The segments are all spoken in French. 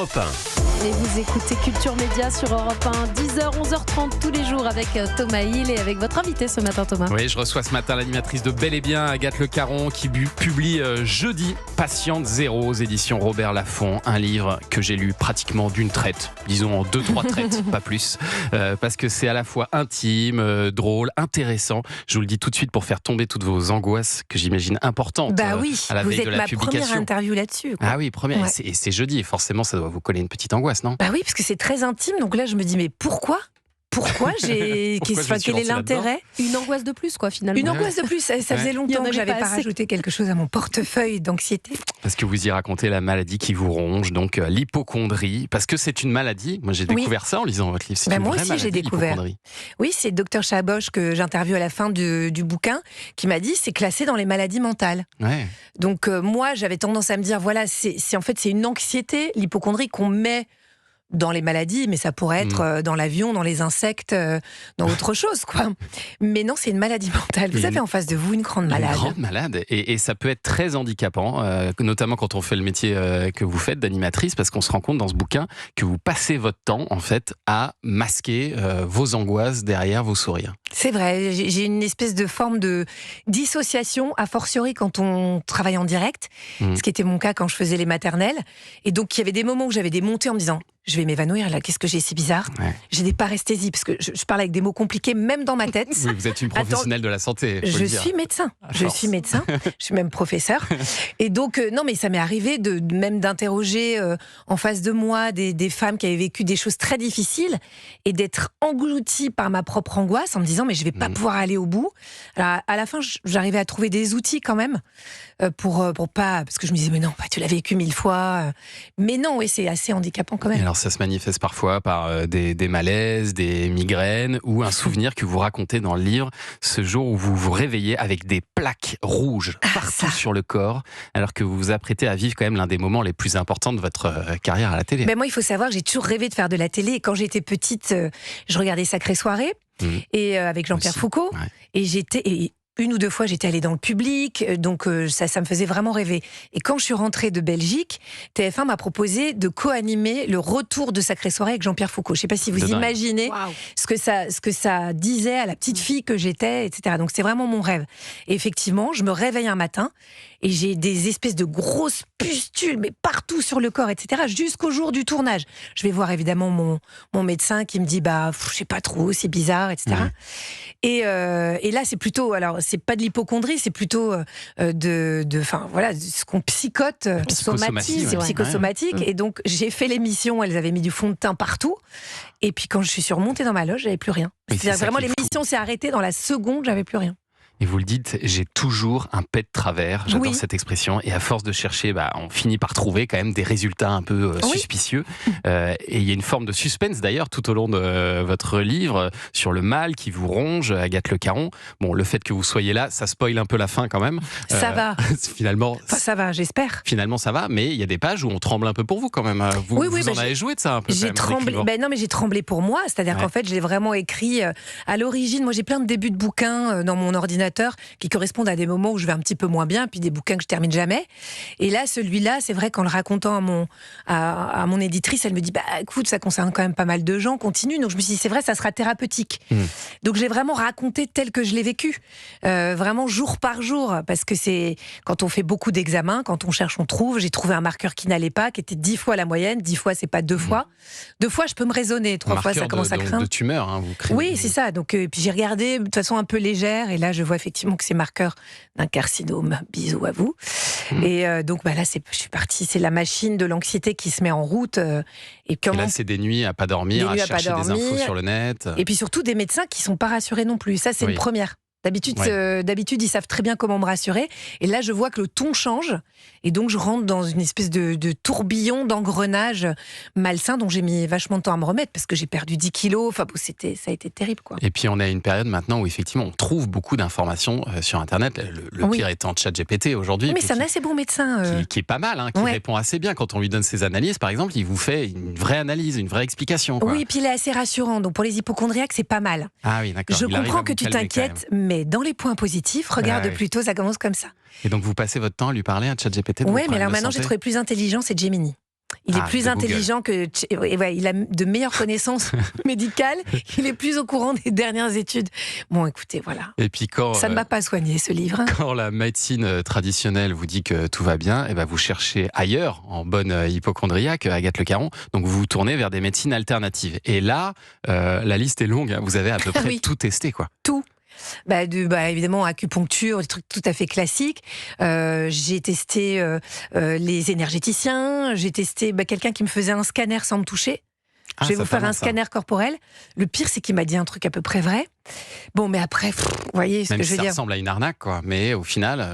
Europe 1. Et vous écoutez Culture Média sur Europe 1, 10h, 11h30 tous les jours avec Thomas Hill et avec votre invité ce matin, Thomas. Oui, je reçois ce matin l'animatrice de Bel et Bien, Agathe Le Caron, qui publie jeudi Patiente Zéro aux éditions Robert Laffont, un livre que j'ai lu pratiquement d'une traite, disons en 2-3 traites, pas plus, parce que c'est à la fois intime, drôle, intéressant. Je vous le dis tout de suite pour faire tomber toutes vos angoisses que j'imagine importantes à la veille de la publication. Vous êtes ma première interview là-dessus, quoi. Ah oui, première, ouais. Et c'est jeudi, et forcément ça doit vous coller une petite angoisse, non? Bah oui, parce que c'est très intime, donc là je me dis mais pourquoi quel est l'intérêt? Une angoisse de plus, quoi, finalement. Une angoisse de plus. Ça faisait longtemps que j'avais pas rajouté quelque chose à mon portefeuille d'anxiété. Parce que vous y racontez la maladie qui vous ronge, donc l'hypocondrie, parce que c'est une maladie. Moi, j'ai découvert ça en lisant votre livre. C'est une moi vraie aussi, maladie, j'ai découvert. Oui, c'est le docteur Chaboch que j'interviewe à la fin du bouquin qui m'a dit c'est classé dans les maladies mentales. Ouais. Donc moi, j'avais tendance à me dire voilà, c'est une anxiété, l'hypocondrie qu'on met dans les maladies, mais ça pourrait être dans l'avion, dans les insectes, dans autre chose, quoi. Mais non, c'est une maladie mentale. Vous avez en face de vous une grande malade. Une grande malade. Et ça peut être très handicapant, notamment quand on fait le métier que vous faites d'animatrice, parce qu'on se rend compte dans ce bouquin que vous passez votre temps, en fait, à masquer vos angoisses derrière vos sourires. C'est vrai, j'ai une espèce de forme de dissociation, a fortiori quand on travaille en direct, ce qui était mon cas quand je faisais les maternelles. Et donc, il y avait des moments où j'avais des montées en me disant je vais m'évanouir là, qu'est-ce que j'ai, c'est bizarre. J'ai des paresthésies, parce que je parle avec des mots compliqués, même dans ma tête. Oui, vous êtes une professionnelle de la santé. Je suis médecin, je suis même professeur. Et donc, non, mais ça m'est arrivé même d'interroger en face de moi des femmes qui avaient vécu des choses très difficiles et d'être engloutie par ma propre angoisse en me disant, mais je vais pas pouvoir aller au bout. Alors, à la fin, j'arrivais à trouver des outils quand même pour pas, parce que je me disais, mais non, tu l'as vécu 1000 fois. Mais non, oui, c'est assez handicapant quand même. Alors, ça se manifeste parfois par des malaises, des migraines ou un souvenir que vous racontez dans le livre, ce jour où vous vous réveillez avec des plaques rouges partout sur le corps, alors que vous vous apprêtez à vivre quand même l'un des moments les plus importants de votre carrière à la télé. Ben moi, il faut savoir que j'ai toujours rêvé de faire de la télé. Et quand j'étais petite, je regardais Sacrées Soirées et avec Jean-Pierre Foucault. Ouais. Et une ou deux fois, j'étais allée dans le public, donc ça me faisait vraiment rêver. Et quand je suis rentrée de Belgique, TF1 m'a proposé de co-animer le retour de Sacrées Soirées avec Jean-Pierre Foucault. Je ne sais pas si vous imaginez ce que ça disait à la petite fille que j'étais, etc. Donc c'est vraiment mon rêve. Et effectivement, je me réveille un matin et j'ai des espèces de grosses pustules, mais partout sur le corps, etc. Jusqu'au jour du tournage. Je vais voir évidemment mon médecin qui me dit je sais pas trop, c'est bizarre, etc. Et là, c'est plutôt, alors c'est pas de l'hypocondrie, c'est plutôt ce qu'on psychote, psychosomatique. Et donc j'ai fait l'émission, elles avaient mis du fond de teint partout. Et puis quand je suis remontée dans ma loge, j'avais plus rien. C'est-à-dire vraiment l'émission s'est arrêtée dans la seconde, j'avais plus rien. Et vous le dites, j'ai toujours un pet de travers, j'adore cette expression, et à force de chercher, on finit par trouver quand même des résultats un peu suspicieux. Et il y a une forme de suspense d'ailleurs tout au long de votre livre sur le mal qui vous ronge, Agathe Le Caron. Bon, le fait que vous soyez là, ça spoil un peu la fin quand même. Ça va. Finalement, ça va, j'espère. Finalement, ça va, mais il y a des pages où on tremble un peu pour vous quand même. Vous en avez joué de ça un peu. J'ai tremblé. Non, mais j'ai tremblé pour moi, c'est-à-dire qu'en fait, j'ai vraiment écrit à l'origine. Moi, j'ai plein de débuts de bouquins dans mon ordinateur qui correspondent à des moments où je vais un petit peu moins bien, puis des bouquins que je termine jamais. Et là, celui-là, c'est vrai qu'en le racontant à mon éditrice, elle me dit écoute, ça concerne quand même pas mal de gens, continue. Donc je me suis dit c'est vrai, ça sera thérapeutique. Donc j'ai vraiment raconté tel que je l'ai vécu, vraiment jour par jour, parce que c'est quand on fait beaucoup d'examens, quand on cherche, on trouve. J'ai trouvé un marqueur qui n'allait pas, qui était 10 fois la moyenne. 10 fois, c'est pas 2 fois. 2 fois, je peux me raisonner. 3 fois, ça commence à craindre. De tumeur, vous créez. Oui, c'est ça. Donc puis j'ai regardé de façon un peu légère, et là je vois effectivement que c'est marqueur d'un carcinome. Bisous à vous. Et donc là, je suis partie. C'est la machine de l'anxiété qui se met en route. Et là, c'est des nuits à pas dormir, à chercher des infos sur le net. Et puis surtout des médecins qui sont pas rassurés non plus. Ça, c'est une première. D'habitude, ils savent très bien comment me rassurer. Et là, je vois que le ton change. Et donc, je rentre dans une espèce de tourbillon, d'engrenage malsain dont j'ai mis vachement de temps à me remettre parce que j'ai perdu 10 kilos. Enfin, ça a été terrible, quoi. Et puis, on a une période maintenant où, effectivement, on trouve beaucoup d'informations sur Internet. Le pire étant ChatGPT aujourd'hui. Mais c'est un assez bon médecin. Qui est pas mal, qui répond assez bien. Quand on lui donne ses analyses, par exemple, il vous fait une vraie analyse, une vraie explication, quoi. Oui, et puis il est assez rassurant. Donc, pour les hypocondriaques, c'est pas mal. Ah oui, d'accord. Je comprends que tu t'inquiètes, mais dans les points positifs, regarde plutôt, ça commence comme ça. Et donc vous passez votre temps à lui parler à ChatGPT? Oui, mais alors maintenant j'ai trouvé plus intelligent, c'est Gemini. Il est plus intelligent que... Ouais, il a de meilleures connaissances médicales. Il est plus au courant des dernières études. Bon, écoutez, voilà. Et puis ça ne m'a pas soigné, ce livre. Quand la médecine traditionnelle vous dit que tout va bien, et ben vous cherchez ailleurs, en bonne hypochondriaque, Agathe Le Caron. Donc vous vous tournez vers des médecines alternatives. Et là, la liste est longue. Vous avez à peu près tout testé, quoi. Tout. Évidemment, acupuncture, des trucs tout à fait classiques. J'ai testé les énergéticiens. J'ai testé quelqu'un qui me faisait un scanner sans me toucher. Je vais vous faire un scanner corporel. Le pire, c'est qu'il m'a dit un truc à peu près vrai. Bon, mais après, vous voyez ce que je veux dire. Ça ressemble à une arnaque, quoi. Mais au final...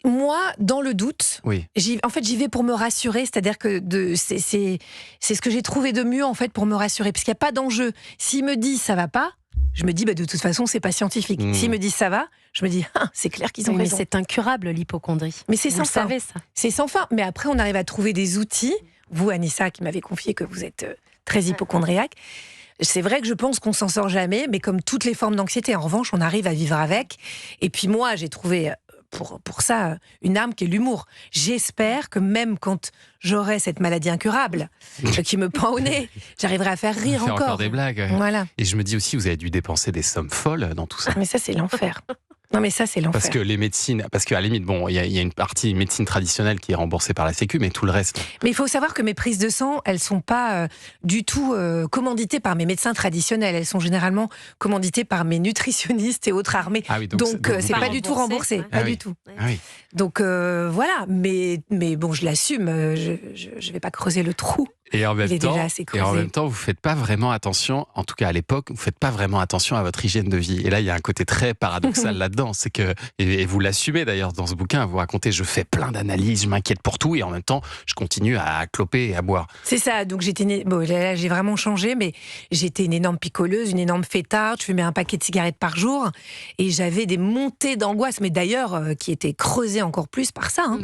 Moi, dans le doute, oui. j'y vais pour me rassurer. C'est-à-dire que c'est ce que j'ai trouvé de mieux, en fait, pour me rassurer. Parce qu'il n'y a pas d'enjeu. S'il me dit ça va pas, je me dis, de toute façon, c'est pas scientifique. S'ils me disent ça va, je me dis, c'est clair qu'ils ont raison. Mais c'est incurable, l'hypocondrie. Mais c'est sans fin. C'est sans fin. Mais après, on arrive à trouver des outils. Vous, Anissa, qui m'avez confié que vous êtes très hypochondriaque, c'est vrai que je pense qu'on s'en sort jamais, mais comme toutes les formes d'anxiété, en revanche, on arrive à vivre avec. Et puis moi, j'ai trouvé... Pour ça, une arme qui est l'humour. J'espère que même quand j'aurai cette maladie incurable qui me pend au nez, j'arriverai à faire rire encore des blagues. Ouais. Voilà. Et je me dis aussi, vous avez dû dépenser des sommes folles dans tout ça. Mais ça, c'est l'enfer. Non, mais ça, c'est l'enfer. Parce que les médecines, parce qu'à la limite, bon, il y a une partie médecine traditionnelle qui est remboursée par la Sécu, mais tout le reste. Mais il faut savoir que mes prises de sang, elles sont pas du tout commanditées par mes médecins traditionnels. Elles sont généralement commanditées par mes nutritionnistes et autres armées. Ah oui, donc c'est pas du tout remboursé, pas du tout. Ah oui. Donc voilà, mais bon, je l'assume. Je vais pas creuser le trou. Et en même temps, vous faites pas vraiment attention, en tout cas à l'époque, vous faites pas vraiment attention à votre hygiène de vie. Et là, il y a un côté très paradoxal là-dedans, c'est que, et vous l'assumez d'ailleurs dans ce bouquin, vous racontez, je fais plein d'analyses, je m'inquiète pour tout, et en même temps, je continue à cloper et à boire. C'est ça. Donc là, j'ai vraiment changé, mais j'étais une énorme picoleuse, une énorme fêtarde. Je fumais un paquet de cigarettes par jour, et j'avais des montées d'angoisse, mais d'ailleurs qui étaient creusées encore plus par ça.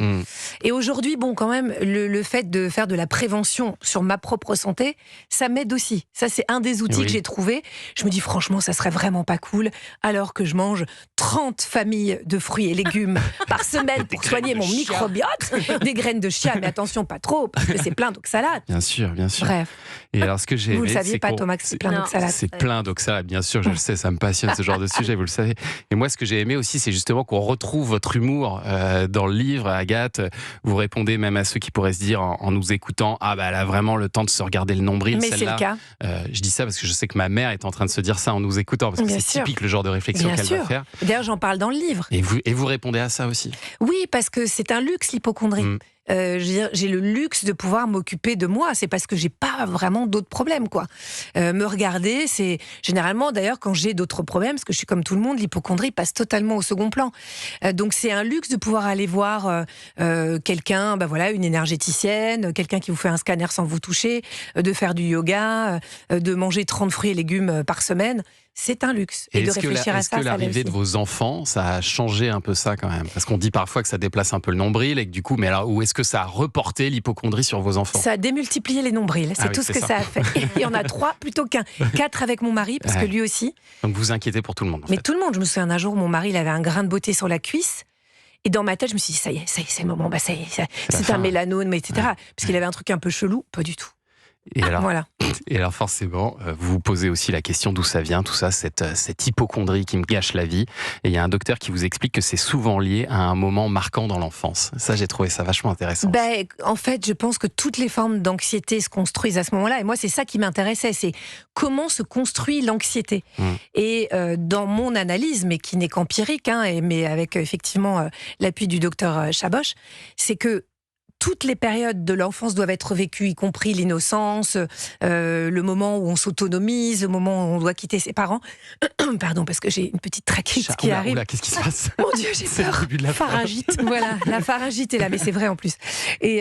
Et aujourd'hui, quand même, le fait de faire de la prévention sur ma propre santé, ça m'aide aussi. Ça, c'est un des outils que j'ai trouvé. Je me dis, franchement, ça serait vraiment pas cool, alors que je mange 30 familles de fruits et légumes par semaine pour soigner mon microbiote, des graines de chia, mais attention, pas trop, parce que c'est plein d'oxalate. Bien sûr, bien sûr. Bref. Et alors, ce que j'ai aimé, vous le saviez pas, Thomas, que c'est plein d'oxalate. C'est plein d'oxalate, bien sûr, je le sais, ça me passionne ce genre de sujet, vous le savez. Et moi, ce que j'ai aimé aussi, c'est justement qu'on retrouve votre humour dans le livre, Agathe. Vous répondez même à ceux qui pourraient se dire, en nous écoutant, elle a vraiment le temps de se regarder le nombril. Mais c'est le cas. Je dis ça parce que je sais que ma mère est en train de se dire ça en nous écoutant, parce que c'est typique le genre de réflexion qu'elle va faire. D'ailleurs, j'en parle dans le livre. Et vous répondez à ça aussi? Oui, parce que c'est un luxe, l'hypocondrie. J'ai le luxe de pouvoir m'occuper de moi. C'est parce que j'ai pas vraiment d'autres problèmes, quoi. Me regarder, c'est généralement, d'ailleurs, quand j'ai d'autres problèmes, parce que je suis comme tout le monde, l'hypocondrie passe totalement au second plan. Donc c'est un luxe de pouvoir aller voir quelqu'un, une énergéticienne, quelqu'un qui vous fait un scanner sans vous toucher, de faire du yoga, de manger 30 fruits et légumes par semaine. C'est un luxe. Et de réfléchir à ça, est-ce que l'arrivée de vos enfants, ça a changé un peu ça quand même? Parce qu'on dit parfois que ça déplace un peu le nombril et que du coup, mais alors, où est-ce que ça a reporté l'hypocondrie sur vos enfants? Ça a démultiplié les nombrils, c'est tout ce que ça a fait. Et il y en a 3 plutôt qu'un. 4 avec mon mari, parce que lui aussi. Donc vous inquiétez pour tout le monde. Mais tout le monde. Je me souviens d'un jour, mon mari, il avait un grain de beauté sur la cuisse. Et dans ma tête, je me suis dit, ça y est, c'est le moment, c'est un mélanome, etc. Parce qu'il avait un truc un peu chelou, pas du tout. Et alors forcément, vous vous posez aussi la question d'où ça vient, tout ça, cette hypocondrie qui me gâche la vie. Et il y a un docteur qui vous explique que c'est souvent lié à un moment marquant dans l'enfance. Ça, j'ai trouvé ça vachement intéressant. En fait, je pense que toutes les formes d'anxiété se construisent à ce moment-là. Et moi, c'est ça qui m'intéressait, c'est comment se construit l'anxiété. Et dans mon analyse, mais qui n'est qu'empirique, mais avec effectivement l'appui du docteur Chaboch, c'est que toutes les périodes de l'enfance doivent être vécues, y compris l'innocence, le moment où on s'autonomise, le moment où on doit quitter ses parents. Pardon, parce que j'ai une petite trachite qui arrive. Oula, qu'est-ce qui se passe? Mon Dieu, j'ai peur. La pharyngite. Voilà, la pharyngite est là, mais c'est vrai en plus. Et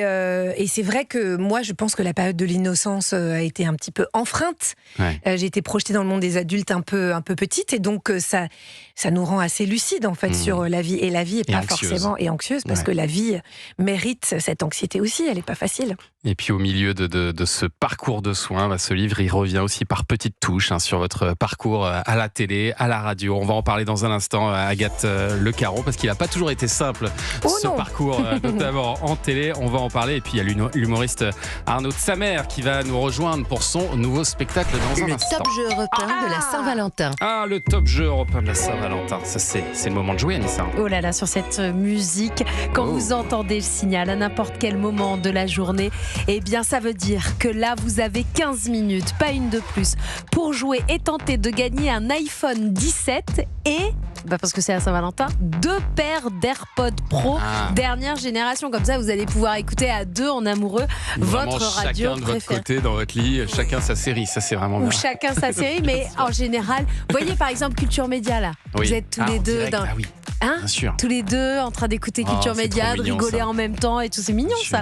c'est vrai que moi, je pense que la période de l'innocence a été un petit peu enfreinte. J'ai été projetée dans le monde des adultes un peu petite, et donc ça nous rend assez lucides en fait sur la vie. Et la vie est pas forcément anxieuse, parce que la vie mérite cette anxiété l'anxiété aussi, elle n'est pas facile. Et puis au milieu de ce parcours de soins, ce livre, il revient aussi par petites touches sur votre parcours à la télé, à la radio. On va en parler dans un instant, Agathe Le Caron, parce qu'il n'a pas toujours été simple, ce parcours, notamment en télé. On va en parler. Et puis il y a l'humoriste Arnaud de Samer qui va nous rejoindre pour son nouveau spectacle dans un instant. Le top jeu européen de la Saint-Valentin. Ah, le top jeu européen de la Saint-Valentin. Ça, c'est le moment de jouer, Anissa. Oh là là, sur cette musique, quand vous entendez le signal à n'importe quel moment de la journée, eh bien ça veut dire que là vous avez 15 minutes, pas une de plus, pour jouer et tenter de gagner un iPhone 17 et, parce que c'est à Saint-Valentin, 2 paires d'AirPods Pro dernière génération. Comme ça vous allez pouvoir écouter à 2 en amoureux vraiment votre radio chacun de votre préférée. côté dans votre lit, chacun sa série, ça c'est vraiment bien. Ou chacun sa série, mais en général, vous voyez par exemple Culture Média là, vous êtes tous les deux dans... Ah oui, bien sûr. tous les deux en train d'écouter Culture c'est Média, trop de mignon, rigoler ça. en même temps et tout, c'est mignon ça.